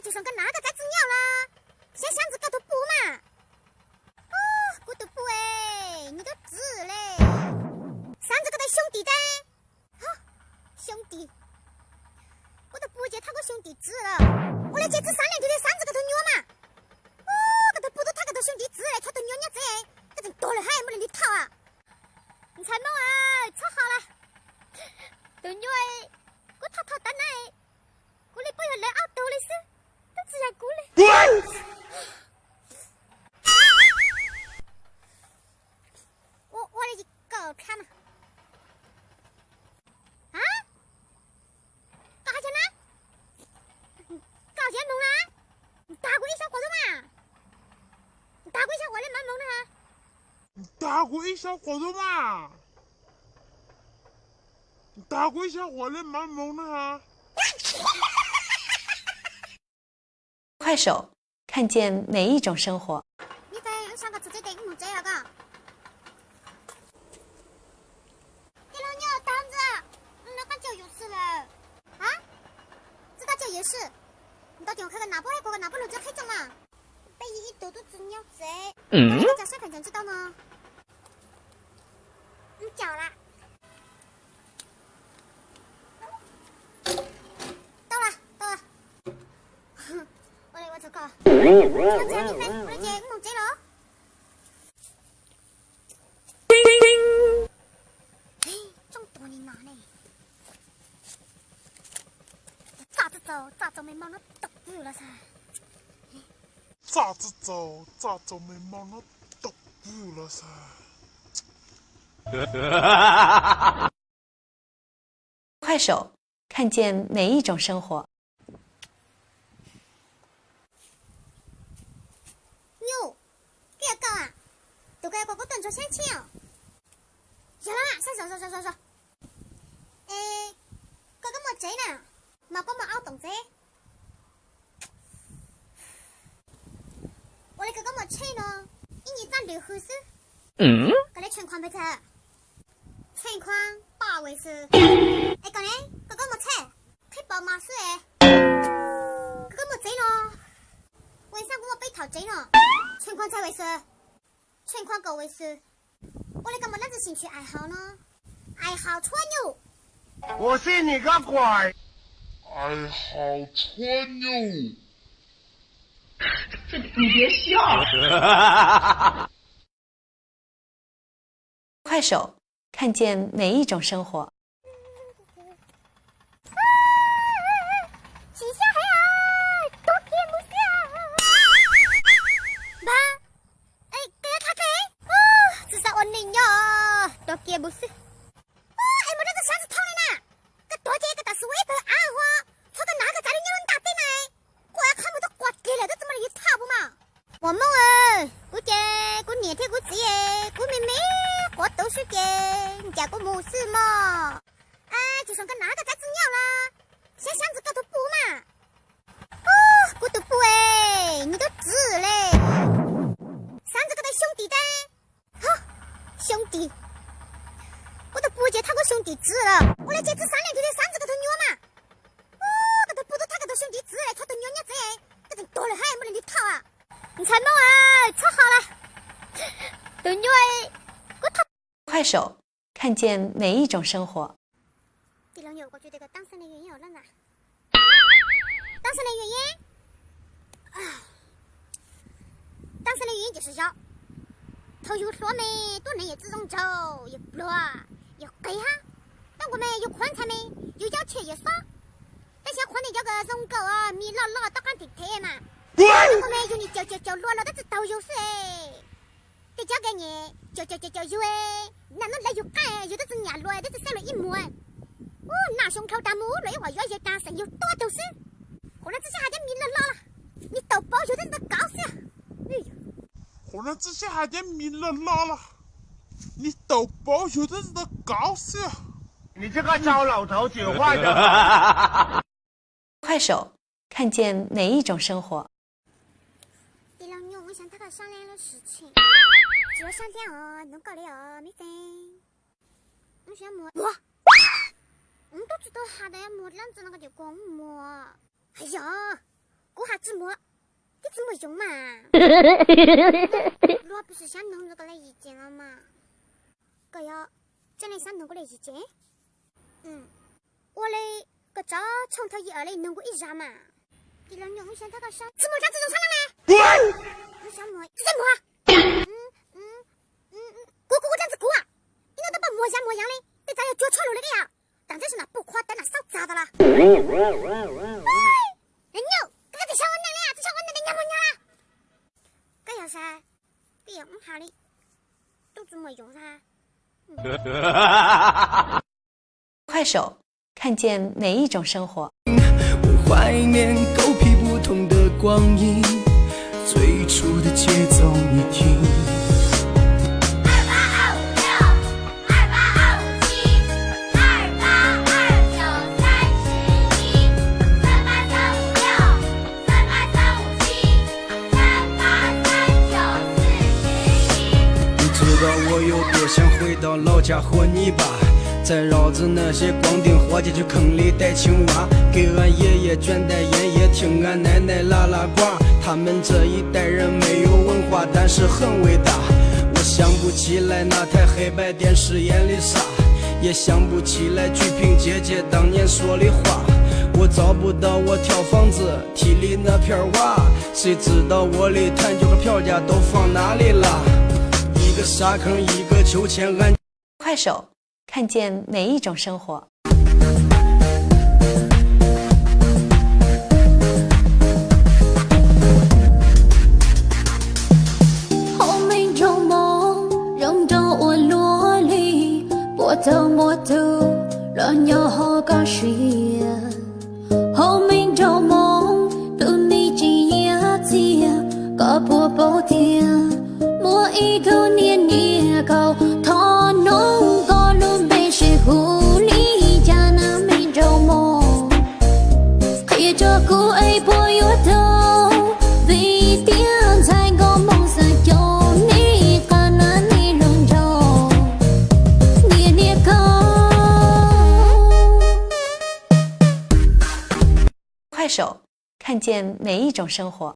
就算跟哪个在子鸟了，先箱子高头补嘛。哦，我都补哎，你都值嘞。箱子高头兄弟的，好、兄弟，我都不接他个兄弟值了。我来接这3年就在箱子高头鸟嘛。哦，高头补到他高头兄弟值嘞，他都鸟鸟子哎，这真多了还没人的讨啊。你猜么啊？炒好了，都鸟哎，我讨单哎，我来不要来熬多的事，都只要过来。我来去搞看嘛。啊？搞啥去呢？搞啥弄啦？打过一小伙子嘛？打过一小伙子蛮猛的哈。打过一小伙子嘛？打过一小伙子蛮猛的哈。快手，看见每一种生活。你在上个自己的木这个。你老娘当子，那个叫有事了。啊？知道叫有事？你到电话开个哪部还过个哪部路就开着嘛？被一抖都只鸟贼。那个叫身份证知道吗？你缴了。到了。我来我走搞。我来接木这了。嘿，这么多你拿呢？咋子没忙那都不了噻。咋子没忙那都不了噻。快手，看见每一种生活。牛，别搞啊！都该过个动作先请。行了，说。哎，哥哥没这呢，毛哥没熬动这。我的哥哥没吹呢，你咋留合适？哥的全款没拆，全款8位数。哎，哥呢？哥哥没拆，可以报码数哎。哥哥没这呢，为啥我被套这呢？全款3位数，全款9位数。我的哥没那子兴趣爱好呢？爱好吹牛。我信你个鬼！爱好吹牛。你别笑。快手，看见每一种生活。起下海啊，多天不下。爸，哎，给他给。哦，至少我领呀，多天不是。哦，哎，没这个箱子套的呢。个多姐个倒是微博暗话，说个哪个家里有人打对来，我要看不到挂给了，这怎么一套不嘛？我们我姐我年天我子耶，我妹妹我都是给你家个母事嘛。哎，就算跟哪个在子鸟了，先箱子高头补嘛。哦，我都补哎，你都值嘞。箱子高头兄弟的，好、兄弟，我都不接他个兄弟值了。我来接这3年就在箱子高头鸟嘛。哦，高头补到他高头兄弟值嘞，他都鸟鸟子哎，这真多了还没人的讨啊。你猜么啊？炒好了，都鸟哎，我讨。快手，看见每一种生活。第6牛，我觉得个当生的原因有了呢。当生的原因，当生的原因就是要头有说没，多人也自动走，也不乱，也给哈。但我们有宽才没，有要钱也少。但像宽的叫个容狗啊，米老老都敢挺贴嘛。我们有你叫落了，但是都有事哎。得交给你，叫有哎，那能来有干，有的是伢落，的是三了一模。哦，拿胸口大木雷话越大声，有多都是。可能之前还点米了老了，你都包有的是搞死。哎呦，可能之前还点米了老了，你都包有的是搞死。你这个糟老头子坏的。快手，看见每一种生活。第6牛，我想他商量的事情，只要商量哦，能搞的哦，没分。我想摸我。我都知道他的摸样子那个就光摸。哎呀，我下纸墨，你怎么用嘛？我不是想弄这个来意见了嘛？哥要讲来想弄过来意见。我嘞个早从头一二嘞弄过一下嘛。你让用现他个啥？纸墨啥子就上来嘞？你想墨，这在墨啊？姑这样子姑啊！你那都把墨样嘞，得咋要脚穿路那个呀？当真是那不夸单那少咋的啦？人牛，这个小我娘嘞，这小我娘的娘不娘啦？这要噻，这用下的都这么用噻。快手，看见每一种生活。我怀念狗屁不通的光阴，最初的节奏你听。我有多想回到老家和你爸，再绕着那些光腚伙计去坑里逮青蛙，给俺爷爷卷袋烟，也听俺奶奶拉拉呱。他们这一代人没有文化，但是很伟大。我想不起来那台黑白电视演的啥，也想不起来鞠萍姐姐当年说的话。我找不到我跳房子梯里那片瓦，谁知道我的弹酒和票价都放哪里了？一个沙坑，一个秋千，俺快手，看见每一种生活。后面种梦，让到我落里，我头摸头，乱摇好高兴。后面种梦，都你几呀几，搞破包点。我一头年年高，他弄高路被水狐狸家那没着梦，也着苦爱破有头，为点才高梦想有你看那你笼罩，年年高。快手，看见每一种生活。